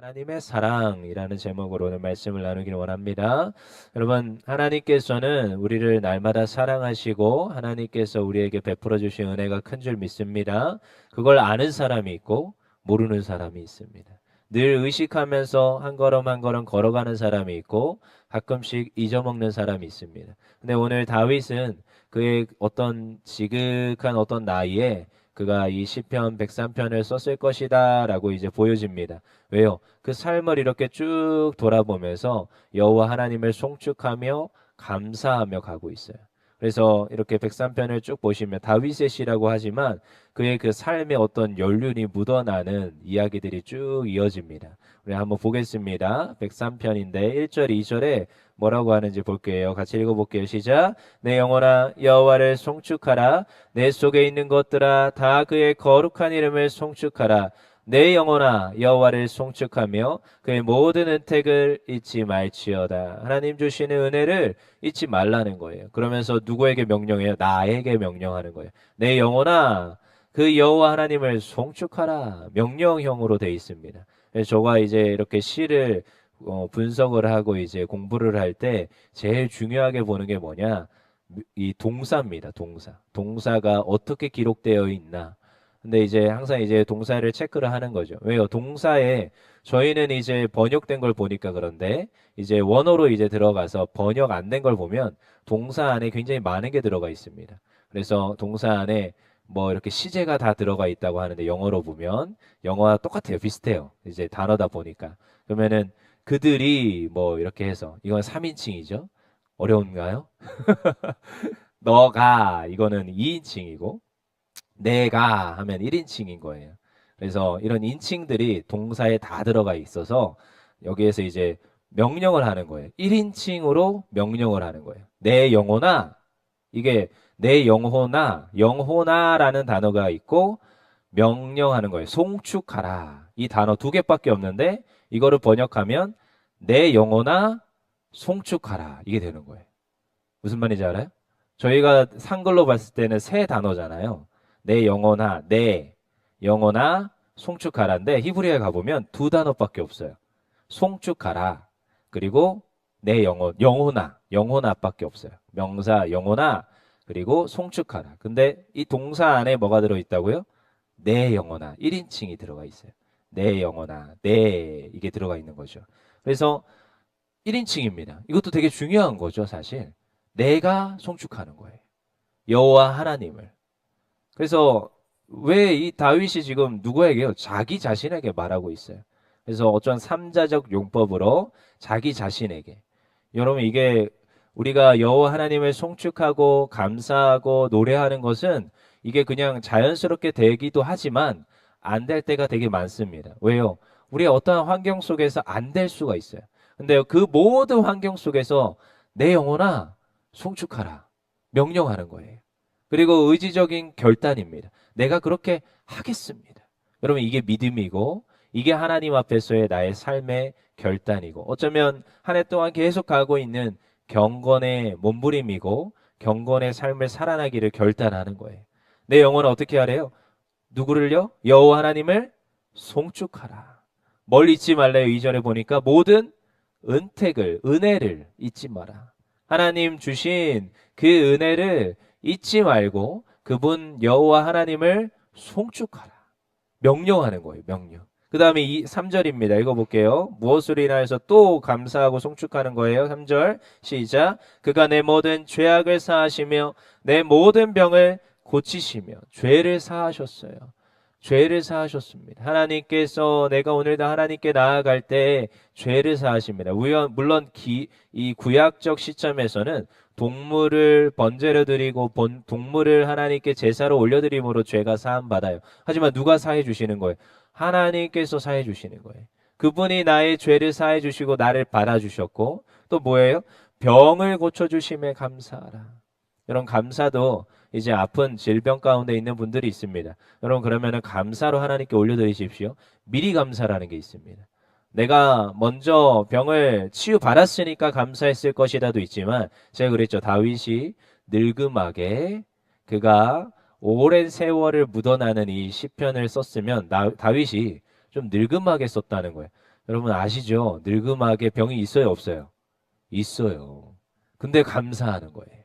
하나님의 사랑이라는 제목으로 오늘 말씀을 나누기를 원합니다. 여러분, 하나님께서는 우리를 날마다 사랑하시고 하나님께서 우리에게 베풀어 주신 은혜가 큰 줄 믿습니다. 그걸 아는 사람이 있고 모르는 사람이 있습니다. 늘 의식하면서 한 걸음 한 걸음 걸어가는 사람이 있고 가끔씩 잊어먹는 사람이 있습니다. 근데 오늘 다윗은 그의 어떤 지극한 어떤 나이에 그가 이 시편 103편을 썼을 것이다 라고 이제 보여집니다. 왜요? 그 삶을 이렇게 쭉 돌아보면서 여호와 하나님을 송축하며 감사하며 가고 있어요. 그래서 이렇게 103편을 쭉 보시면 다윗의 시라고 하지만 그의 그 삶의 어떤 연륜이 묻어나는 이야기들이 쭉 이어집니다. 우리 한번 보겠습니다. 103편인데 1절, 2절에 뭐라고 하는지 볼게요. 같이 읽어볼게요. 시작. 내 영혼아 여호와를 송축하라. 내 속에 있는 것들아 다 그의 거룩한 이름을 송축하라. 내 영혼아 여호와를 송축하며 그의 모든 은택을 잊지 말지어다. 하나님 주시는 은혜를 잊지 말라는 거예요. 그러면서 누구에게 명령해요? 나에게 명령하는 거예요. 내 영혼아 그 여호와 하나님을 송축하라. 명령형으로 돼 있습니다. 그래서 저가 이제 이렇게 시를 분석을 하고 이제 공부를 할 때 제일 중요하게 보는 게 뭐냐? 이 동사입니다. 동사. 동사가 어떻게 기록되어 있나? 근데 이제 항상 이제 동사를 체크를 하는 거죠. 왜요? 동사에 저희는 이제 번역된 걸 보니까 그런데 이제 원어로 이제 들어가서 번역 안 된 걸 보면 동사 안에 굉장히 많은 게 들어가 있습니다. 그래서 동사 안에 뭐 이렇게 시제가 다 들어가 있다고 하는데 영어로 보면 영어와 똑같아요. 비슷해요. 이제 단어다 보니까. 그러면은 그들이 뭐 이렇게 해서 이건 3인칭이죠. 어려운가요? 너가 이거는 2인칭이고 내가 하면 1인칭인 거예요. 그래서 이런 인칭들이 동사에 다 들어가 있어서 여기에서 이제 명령을 하는 거예요. 1인칭으로 명령을 하는 거예요. 내 영혼아 이게 내 영혼아 영혼아라는 단어가 있고 명령하는 거예요. 송축하라. 이 단어 두 개밖에 없는데 이거를 번역하면 내 영혼아 송축하라. 이게 되는 거예요. 무슨 말인지 알아요? 저희가 한글로 봤을 때는 세 단어잖아요. 내 영혼아, 내 영혼아, 송축하라인데 히브리어에 가보면 두 단어밖에 없어요. 송축하라. 그리고 내 영혼, 영혼아, 영혼아밖에 없어요. 명사 영혼아, 그리고 송축하라. 근데 이 동사 안에 뭐가 들어있다고요? 내 영혼아, 1인칭이 들어가 있어요. 내 영혼아, 내 이게 들어가 있는 거죠. 그래서 1인칭입니다. 이것도 되게 중요한 거죠, 사실. 내가 송축하는 거예요. 여호와 하나님을. 그래서 왜 이 다윗이 지금 누구에게요? 자기 자신에게 말하고 있어요. 그래서 어떤 삼자적 용법으로 자기 자신에게. 여러분 이게 우리가 여호와 하나님을 송축하고 감사하고 노래하는 것은 이게 그냥 자연스럽게 되기도 하지만 안 될 때가 되게 많습니다. 왜요? 우리의 어떠한 환경 속에서 안 될 수가 있어요. 근데 그 모든 환경 속에서 내 영혼아 송축하라 명령하는 거예요. 그리고 의지적인 결단입니다. 내가 그렇게 하겠습니다. 여러분 이게 믿음이고 이게 하나님 앞에서의 나의 삶의 결단이고 어쩌면 한 해 동안 계속 가고 있는 경건의 몸부림이고 경건의 삶을 살아나기를 결단하는 거예요. 내 영혼은 어떻게 하래요? 누구를요? 여호와 하나님을 송축하라. 뭘 잊지 말래요? 이전에 보니까 모든 은택을 은혜를 잊지 마라. 하나님 주신 그 은혜를 잊지 말고 그분 여호와 하나님을 송축하라. 명령하는 거예요. 명령. 그 다음에 이 3절입니다. 읽어볼게요. 무엇으로 인하여서 또 감사하고 송축하는 거예요. 3절 시작. 그가 내 모든 죄악을 사하시며 내 모든 병을 고치시며 죄를 사하셨어요. 죄를 사하셨습니다. 하나님께서 내가 오늘도 하나님께 나아갈 때 죄를 사하십니다. 물론 이 구약적 시점에서는 동물을 번제로 드리고 동물을 하나님께 제사로 올려드림으로 죄가 사함 받아요. 하지만 누가 사해 주시는 거예요? 하나님께서 사해 주시는 거예요. 그분이 나의 죄를 사해 주시고 나를 받아 주셨고 또 뭐예요? 병을 고쳐 주심에 감사하라. 이런 감사도 이제 아픈 질병 가운데 있는 분들이 있습니다. 여러분 그러면은 감사로 하나님께 올려드리십시오. 미리 감사라는 게 있습니다. 내가 먼저 병을 치유받았으니까 감사했을 것이라도 있지만 제가 그랬죠. 다윗이 늙음하게 그가 오랜 세월을 묻어나는 이 시편을 썼으면 다윗이 좀 늙음하게 썼다는 거예요. 여러분 아시죠? 늙음하게 병이 있어요, 없어요? 있어요. 근데 감사하는 거예요.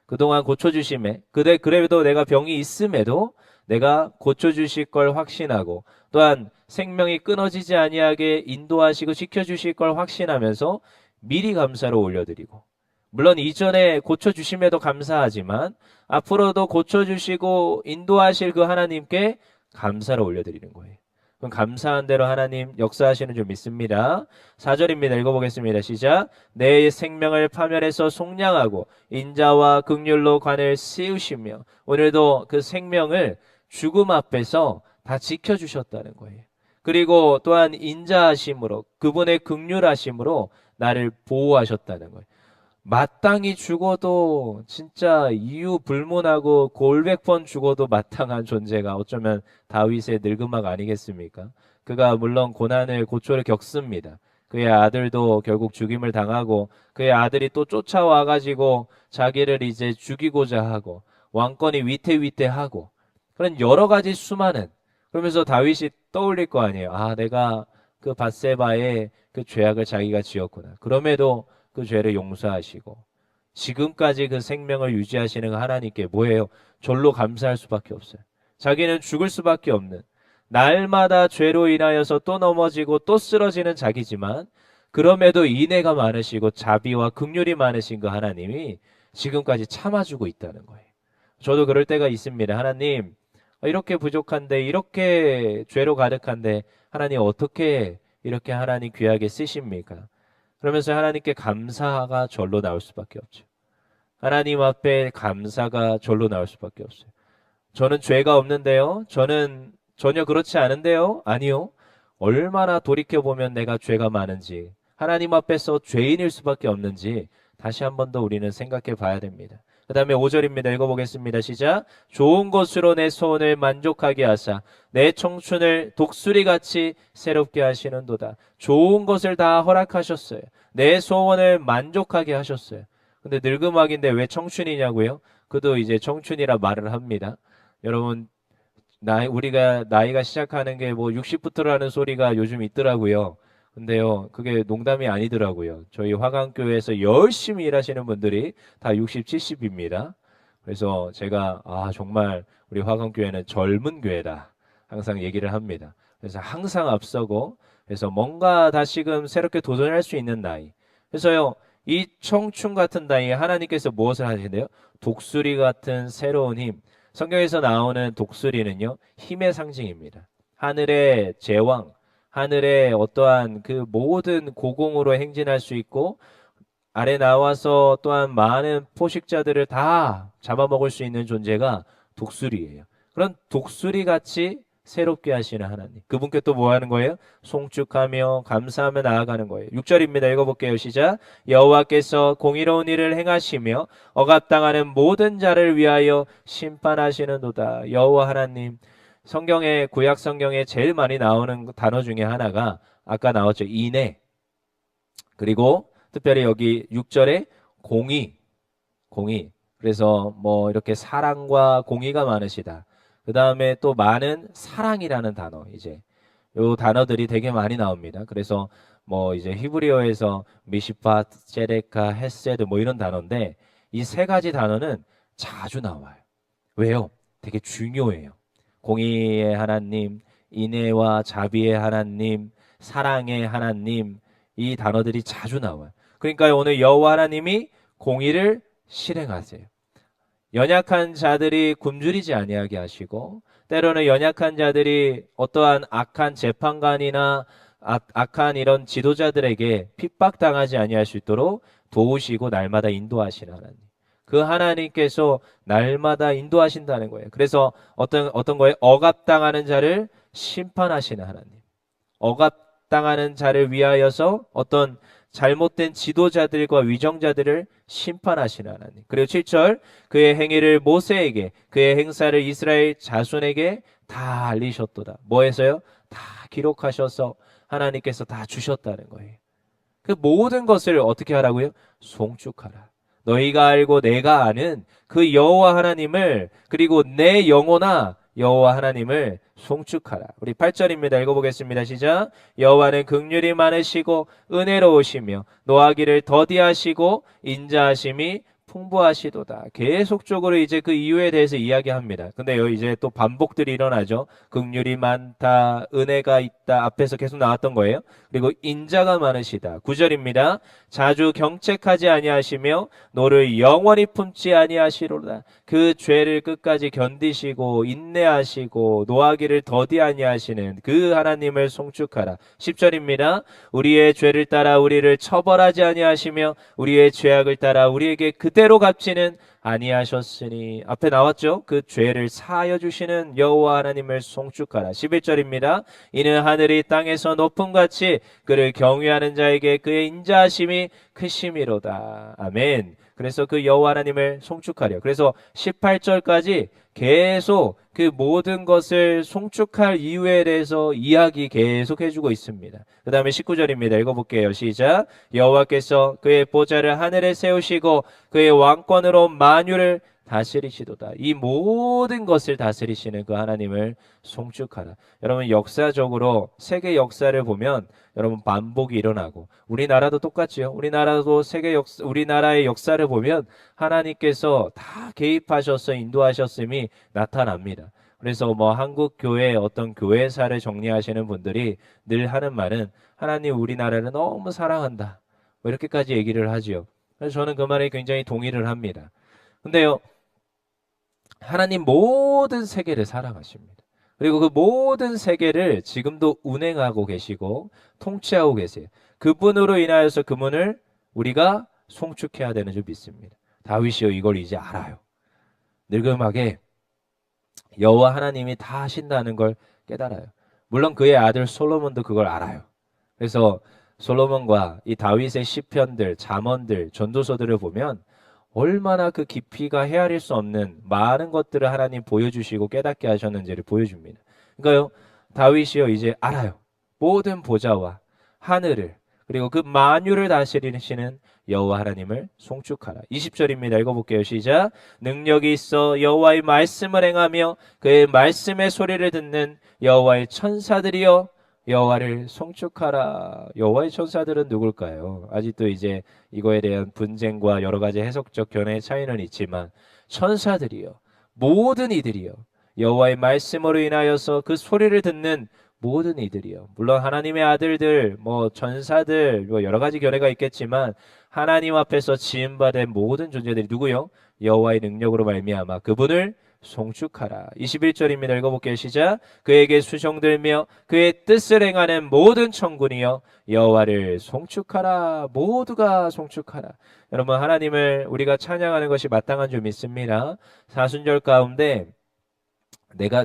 그동안 고쳐주심에, 그래도 내가 병이 있음에도 내가 고쳐주실 걸 확신하고, 또한 생명이 끊어지지 아니하게 인도하시고 지켜주실 걸 확신하면서 미리 감사로 올려드리고, 물론 이전에 고쳐주심에도 감사하지만 앞으로도 고쳐주시고 인도하실 그 하나님께 감사를 올려드리는 거예요. 그럼 감사한 대로 하나님 역사하시는 줄 믿습니다. 4절입니다. 읽어보겠습니다. 시작. 내 생명을 파멸해서 속량하고 인자와 긍휼로 관을 씌우시며, 오늘도 그 생명을 죽음 앞에서 다 지켜주셨다는 거예요. 그리고 또한 인자하심으로, 그분의 긍휼하심으로 나를 보호하셨다는 거예요. 마땅히 죽어도 진짜 이유 불문하고 골백 번 죽어도 마땅한 존재가 어쩌면 다윗의 늙음막 아니겠습니까? 그가 물론 고난을 고초를 겪습니다. 그의 아들도 결국 죽임을 당하고, 그의 아들이 또 쫓아와 가지고 자기를 이제 죽이고자 하고, 왕권이 위태위태하고, 그런 여러 가지 수많은, 그러면서 다윗이 떠올릴 거 아니에요. 아, 내가 그 밧세바의 그 죄악을 자기가 지었구나. 그럼에도 그 죄를 용서하시고 지금까지 그 생명을 유지하시는 하나님께 뭐예요? 절로 감사할 수밖에 없어요. 자기는 죽을 수밖에 없는, 날마다 죄로 인하여서 또 넘어지고 또 쓰러지는 자기지만 그럼에도 인애가 많으시고 자비와 긍휼이 많으신 그 하나님이 지금까지 참아주고 있다는 거예요. 저도 그럴 때가 있습니다. 하나님, 이렇게 부족한데, 이렇게 죄로 가득한데 하나님 어떻게 이렇게 하나님 귀하게 쓰십니까? 그러면서 하나님께 감사가 절로 나올 수밖에 없죠. 하나님 앞에 감사가 절로 나올 수밖에 없어요. 저는 죄가 없는데요. 저는 전혀 그렇지 않은데요. 아니요. 얼마나 돌이켜보면 내가 죄가 많은지, 하나님 앞에서 죄인일 수밖에 없는지 다시 한 번 더 우리는 생각해 봐야 됩니다. 그 다음에 5절입니다. 읽어보겠습니다. 시작. 좋은 것으로 내 소원을 만족하게 하사 내 청춘을 독수리같이 새롭게 하시는도다. 좋은 것을 다 허락하셨어요. 내 소원을 만족하게 하셨어요. 근데 늙음악인데 왜 청춘이냐고요? 그도 이제 청춘이라 말을 합니다. 여러분, 우리가 나이가 시작하는 게 뭐 60부터라는 소리가 요즘 있더라고요. 근데요, 그게 농담이 아니더라고요. 저희 화강교회에서 열심히 일하시는 분들이 다 60, 70입니다. 그래서 제가, 정말 우리 화강교회는 젊은 교회다. 항상 얘기를 합니다. 그래서 항상 앞서고, 그래서 뭔가 다시금 새롭게 도전할 수 있는 나이. 그래서요, 이 청춘 같은 나이에 하나님께서 무엇을 하시는데요? 독수리 같은 새로운 힘. 성경에서 나오는 독수리는요, 힘의 상징입니다. 하늘의 제왕, 하늘의 어떠한 그 모든 고공으로 행진할 수 있고, 아래 나와서 또한 많은 포식자들을 다 잡아먹을 수 있는 존재가 독수리예요. 그런 독수리 같이 새롭게 하시는 하나님. 그분께 또 뭐 하는 거예요? 송축하며 감사하며 나아가는 거예요. 6절입니다. 읽어볼게요. 시작. 여호와께서 공의로운 일을 행하시며 억압당하는 모든 자를 위하여 심판하시는도다. 여호와 하나님. 성경에, 구약 성경에 제일 많이 나오는 단어 중에 하나가 아까 나왔죠. 인애. 그리고 특별히 여기 6절에 공의. 그래서 뭐 이렇게 사랑과 공의가 많으시다. 그 다음에 또 많은 사랑이라는 단어, 이제 요 단어들이 되게 많이 나옵니다. 그래서 뭐 이제 히브리어에서 미시팟, 제레카, 헤세드 뭐 이런 단어인데 이 세 가지 단어는 자주 나와요. 왜요? 되게 중요해요. 공의의 하나님, 인애와 자비의 하나님, 사랑의 하나님, 이 단어들이 자주 나와요. 그러니까 오늘 여호와 하나님이 공의를 실행하세요. 연약한 자들이 굶주리지 아니하게 하시고, 때로는 연약한 자들이 어떠한 악한 재판관이나 악한 이런 지도자들에게 핍박당하지 아니할 수 있도록 도우시고 날마다 인도하시는 하나님. 그 하나님께서 날마다 인도하신다는 거예요. 그래서 어떤 거에 억압당하는 자를 심판하시는 하나님. 억압당하는 자를 위하여서 어떤 잘못된 지도자들과 위정자들을 심판하시는 하나님. 그리고 7절, 그의 행위를 모세에게, 그의 행사를 이스라엘 자손에게 다 알리셨도다. 뭐해서요? 다 기록하셔서 하나님께서 다 주셨다는 거예요. 그 모든 것을 어떻게 하라고요? 송축하라. 너희가 알고 내가 아는 그 여호와 하나님을, 그리고 내 영혼아 여호와 하나님을 송축하라. 우리 8절입니다. 읽어보겠습니다. 시작. 여호와는 긍휼이 많으시고 은혜로우시며 노하기를 더디하시고 인자하심이 풍부하시도다. 계속적으로 이제 그 이유에 대해서 이야기합니다. 근데 여기 이제 또 반복들이 일어나죠. 긍휼이 많다, 은혜가 있다, 앞에서 계속 나왔던 거예요. 그리고 인자가 많으시다. 9절입니다. 자주 경책하지 아니하시며 노를 영원히 품지 아니하시로다. 그 죄를 끝까지 견디시고 인내하시고 노하기를 더디 아니하시는 그 하나님을 송축하라. 10절입니다. 우리의 죄를 따라 우리를 처벌하지 아니하시며 우리의 죄악을 따라 우리에게 그대로 갚지는 아니하셨으니. 앞에 나왔죠. 그 죄를 사하여 주시는 여호와 하나님을 송축하라. 11절입니다. 이는 하늘이 땅에서 높음같이 그를 경외하는 자에게 그의 인자하심이 크심이로다. 아멘. 그래서 그 여호와 하나님을 송축하려. 그래서 18절까지 계속 그 모든 것을 송축할 이유에 대해서 이야기 계속 해주고 있습니다. 그 다음에 19절입니다. 읽어볼게요. 시작. 여호와께서 그의 보좌를 하늘에 세우시고 그의 왕권으로 만유를 다스리시도다. 이 모든 것을 다스리시는 그 하나님을 송축하라. 여러분, 역사적으로 세계 역사를 보면 여러분 반복이 일어나고, 우리나라도 똑같지요. 우리나라도 우리나라의 역사를 보면 하나님께서 다 개입하셔서 인도하셨음이 나타납니다. 그래서 뭐 한국 교회 어떤 교회사를 정리하시는 분들이 늘 하는 말은 하나님 우리나라를 너무 사랑한다, 뭐 이렇게까지 얘기를 하지요. 그래서 저는 그 말에 굉장히 동의를 합니다. 근데요, 하나님 모든 세계를 사랑하십니다. 그리고 그 모든 세계를 지금도 운행하고 계시고 통치하고 계세요. 그분으로 인하여서 그분을 우리가 송축해야 되는 줄 믿습니다. 다윗이요, 이걸 이제 알아요. 늙음하게 여호와 하나님이 다 하신다는 걸 깨달아요. 물론 그의 아들 솔로몬도 그걸 알아요. 그래서 솔로몬과 이 다윗의 시편들, 잠언들, 전도서들을 보면 얼마나 그 깊이가 헤아릴 수 없는 많은 것들을 하나님 보여주시고 깨닫게 하셨는지를 보여줍니다. 그러니까요, 다윗이요 이제 알아요. 모든 보좌와 하늘을, 그리고 그 만유를 다스리시는 여호와 하나님을 송축하라. 20절입니다. 읽어볼게요. 시작. 능력이 있어 여호와의 말씀을 행하며 그의 말씀의 소리를 듣는 여호와의 천사들이여 여호와를 송축하라. 여호와의 천사들은 누굴까요? 아직도 이제 이거에 대한 분쟁과 여러 가지 해석적 견해의 차이는 있지만, 천사들이요, 모든 이들이요, 여호와의 말씀으로 인하여서 그 소리를 듣는 모든 이들이요. 물론 하나님의 아들들, 뭐 전사들, 뭐 여러 가지 견해가 있겠지만 하나님 앞에서 지음받은 모든 존재들이 누구요? 여호와의 능력으로 말미암아 그분을 송축하라. 21절입니다. 읽어볼게요. 시작. 그에게 수종들며 그의 뜻을 행하는 모든 천군이여 여호와를 송축하라. 모두가 송축하라. 여러분, 하나님을 우리가 찬양하는 것이 마땅한 줄 믿습니다. 사순절 가운데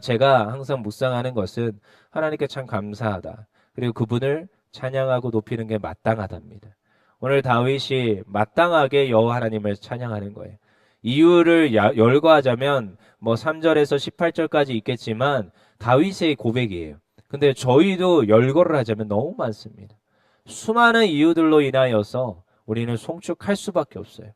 제가 항상 묵상하는 것은 하나님께 참 감사하다, 그리고 그분을 찬양하고 높이는 게 마땅하답니다. 오늘 다윗이 마땅하게 여호와 하나님을 찬양하는 거예요. 이유를 열거하자면 뭐 3절에서 18절까지 있겠지만 다윗의 고백이에요. 근데 저희도 열거를 하자면 너무 많습니다. 수많은 이유들로 인하여서 우리는 송축할 수밖에 없어요.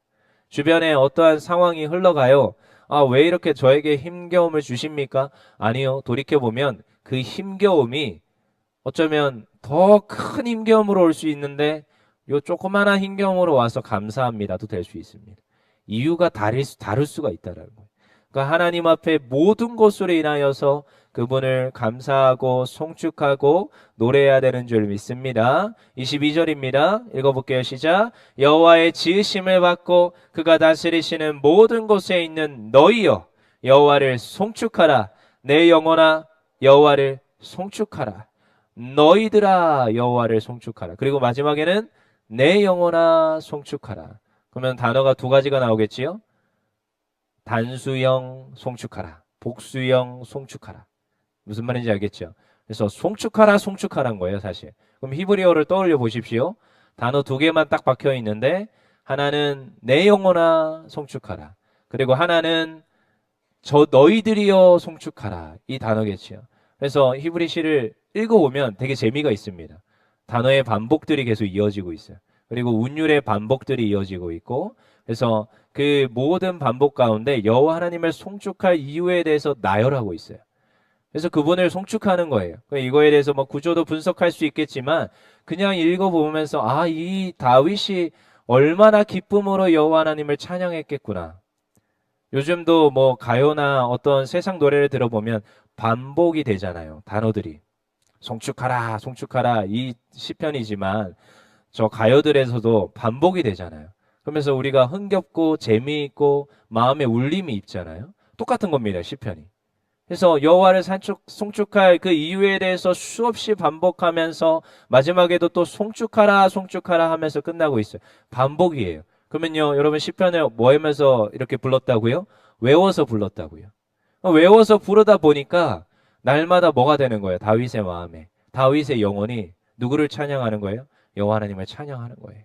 주변에 어떠한 상황이 흘러가요. 아, 왜 이렇게 저에게 힘겨움을 주십니까? 아니요. 돌이켜보면 그 힘겨움이 어쩌면 더 큰 힘겨움으로 올 수 있는데 요 조그마한 힘겨움으로 와서 감사합니다도 될 수 있습니다. 이유가 다를 수가 있다는 거예요. 그러니까 하나님 앞에 모든 것으로 인하여서 그분을 감사하고 송축하고 노래해야 되는 줄 믿습니다. 22절입니다. 읽어볼게요. 시작. 여호와의 지으심을 받고 그가 다스리시는 모든 곳에 있는 너희여 여호와를 송축하라. 내 영혼아 여호와를 송축하라. 너희들아 여호와를 송축하라. 그리고 마지막에는 내 영혼아 송축하라. 그러면 단어가 두 가지가 나오겠지요. 단수형 송축하라, 복수형 송축하라. 무슨 말인지 알겠죠? 그래서 송축하라, 송축하라는 거예요, 사실. 그럼 히브리어를 떠올려 보십시오. 단어 두 개만 딱 박혀 있는데 하나는 내 영혼아 송축하라, 그리고 하나는 저 너희들이여 송축하라. 이 단어겠지요. 그래서 히브리 시를 읽어보면 되게 재미가 있습니다. 단어의 반복들이 계속 이어지고 있어요. 그리고 운율의 반복들이 이어지고 있고, 그래서 그 모든 반복 가운데 여호와 하나님을 송축할 이유에 대해서 나열하고 있어요. 그래서 그분을 송축하는 거예요. 이거에 대해서 뭐 구조도 분석할 수 있겠지만 그냥 읽어보면서 아, 이 다윗이 얼마나 기쁨으로 여호와 하나님을 찬양했겠구나. 요즘도 뭐 가요나 어떤 세상 노래를 들어보면 반복이 되잖아요. 단어들이. 송축하라, 송축하라 이 시편이지만 저 가요들에서도 반복이 되잖아요. 그러면서 우리가 흥겹고 재미있고 마음에 울림이 있잖아요. 똑같은 겁니다. 시편이. 그래서 여호와를 송축할 그 이유에 대해서 수없이 반복하면서 마지막에도 또 송축하라 송축하라 하면서 끝나고 있어요. 반복이에요. 그러면요, 여러분 시편을 뭐 하면서 이렇게 불렀다고요? 외워서 불렀다고요. 외워서 부르다 보니까 날마다 뭐가 되는 거예요? 다윗의 마음에. 다윗의 영혼이 누구를 찬양하는 거예요? 여호와 하나님을 찬양하는 거예요.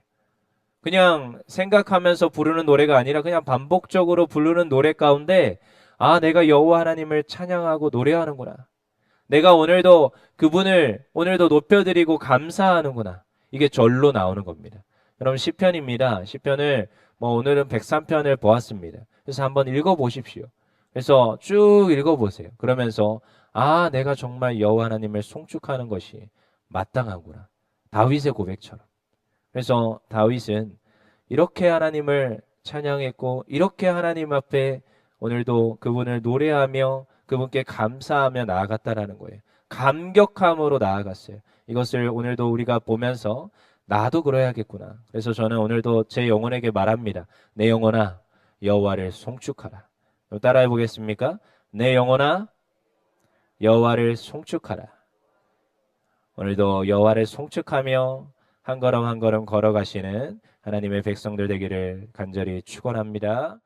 그냥 생각하면서 부르는 노래가 아니라 그냥 반복적으로 부르는 노래 가운데 아, 내가 여호와 하나님을 찬양하고 노래하는구나. 내가 오늘도 그분을 오늘도 높여드리고 감사하는구나. 이게 절로 나오는 겁니다. 여러분 시편입니다. 시편을 뭐 오늘은 103편을 보았습니다. 그래서 한번 읽어보십시오. 그래서 쭉 읽어보세요. 그러면서 아, 내가 정말 여호와 하나님을 송축하는 것이 마땅하구나. 다윗의 고백처럼. 그래서 다윗은 이렇게 하나님을 찬양했고 이렇게 하나님 앞에 오늘도 그분을 노래하며 그분께 감사하며 나아갔다라는 거예요. 감격함으로 나아갔어요. 이것을 오늘도 우리가 보면서 나도 그래야겠구나. 그래서 저는 오늘도 제 영혼에게 말합니다. 내 영혼아 여호와를 송축하라. 따라해 보겠습니까? 내 영혼아 여호와를 송축하라. 오늘도 여호와를 송축하며 한 걸음 한 걸음 걸어가시는 하나님의 백성들 되기를 간절히 축원합니다.